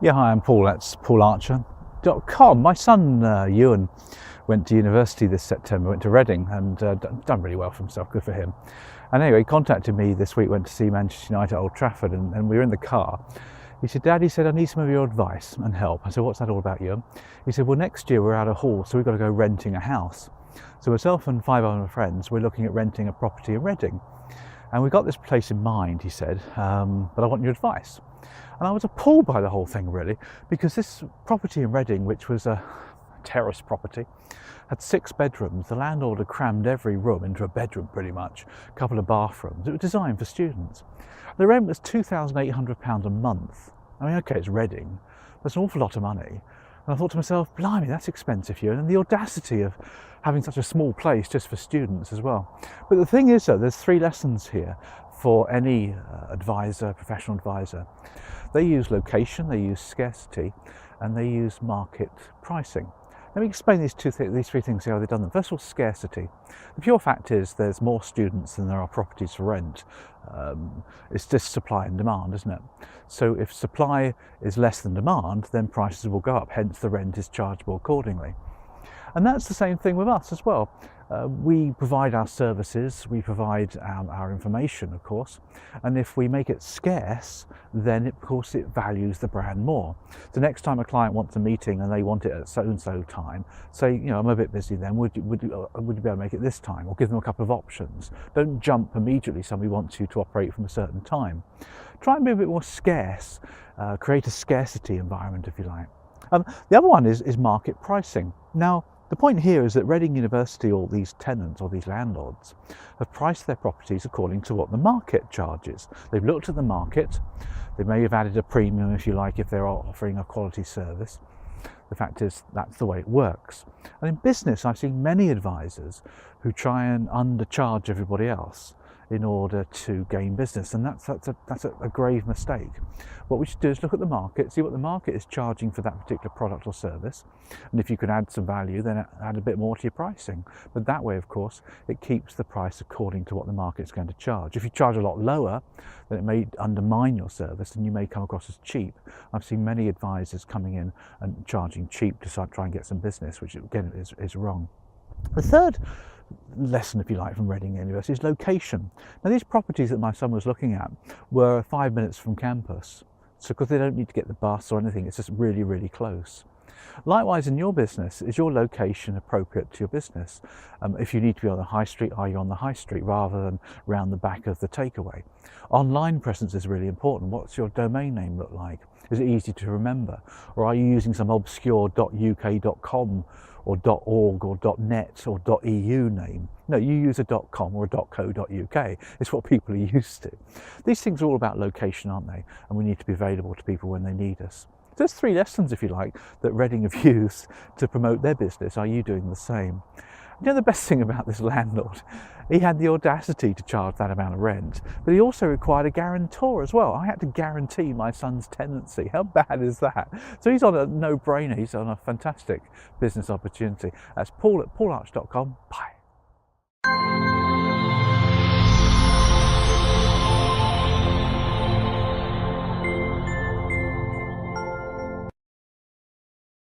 Yeah, hi, I'm Paul. That's paularcher.com. My son Ewan went to university this September, went to Reading, and done really well for himself. Good for him. And anyway, he contacted me this week, went to see Manchester United at Old Trafford, and we were in the car. He said, Dad, he said, I need some of your advice and help. I said, what's that all about, Ewan? He said, well, next year we're out of hall, so we've got to go renting a house. So myself and 5 other friends, we're looking at renting a property in Reading. And we got this place in mind, he said, but I want your advice. And I was appalled by the whole thing, really, because this property in Reading, which was a terrace property, had 6 bedrooms. The landlord had crammed every room into a bedroom, pretty much, a couple of bathrooms. It was designed for students. The rent was £2,800 a month. I mean, okay, it's Reading, but it's an awful lot of money. And I thought to myself, blimey, that's expensive here. And the audacity of having such a small place just for students as well. But the thing is, though, there's 3 lessons here for any advisor, professional advisor. They use location, they use scarcity, and they use market pricing. Let me explain these 3 things, how they've done them. First of all, scarcity. The pure fact is there's more students than there are properties for rent. It's just supply and demand, isn't it? So if supply is less than demand, then prices will go up, hence the rent is chargeable accordingly. And that's the same thing with us as well. We provide our services, we provide our information, of course, and if we make it scarce, then of course it values the brand more. So next time a client wants a meeting and they want it at so-and-so time, say, you know, I'm a bit busy then, would you be able to make it this time? Or give them a couple of options. Don't jump immediately, somebody wants you to operate from a certain time. Try and be a bit more scarce, create a scarcity environment, if you like. The other one is market pricing. Now, the point here is that Reading University, or these tenants or these landlords, have priced their properties according to what the market charges. They've looked at the market. They may have added a premium, if you like, if they're offering a quality service. The fact is, that's the way it works. And in business, I've seen many advisors who try and undercharge everybody else in order to gain business, and that's a grave mistake. What we should do is look at the market, see what the market is charging for that particular product or service, and if you can add some value, then add a bit more to your pricing. But that way, of course, it keeps the price according to what the market is going to charge. If you charge a lot lower, then it may undermine your service and you may come across as cheap. I've seen many advisors coming in and charging cheap to try and get some business, which again is wrong. The third lesson, if you like, from Reading University is location. Now, these properties that my son was looking at were 5 minutes from campus, so because they don't need to get the bus or anything, it's just really, really close. Likewise, in your business, is your location appropriate to your business? If you need to be on the high street, are you on the high street rather than round the back of the takeaway? Online presence is really important. What's your domain name look like? Is it easy to remember? Or are you using some obscure .uk.com or .org or .net or .eu name? No, you use a .com or a .co.uk. It's what people are used to. These things are all about location, aren't they? And we need to be available to people when they need us. So there's 3 lessons, if you like, that Reading have used to promote their business. Are you doing the same? You know, the best thing about this landlord, he had the audacity to charge that amount of rent, but he also required a guarantor as well. I had to guarantee my son's tenancy. How bad is that? So he's on a no-brainer. He's on a fantastic business opportunity. That's Paul at paularcher.com. Bye.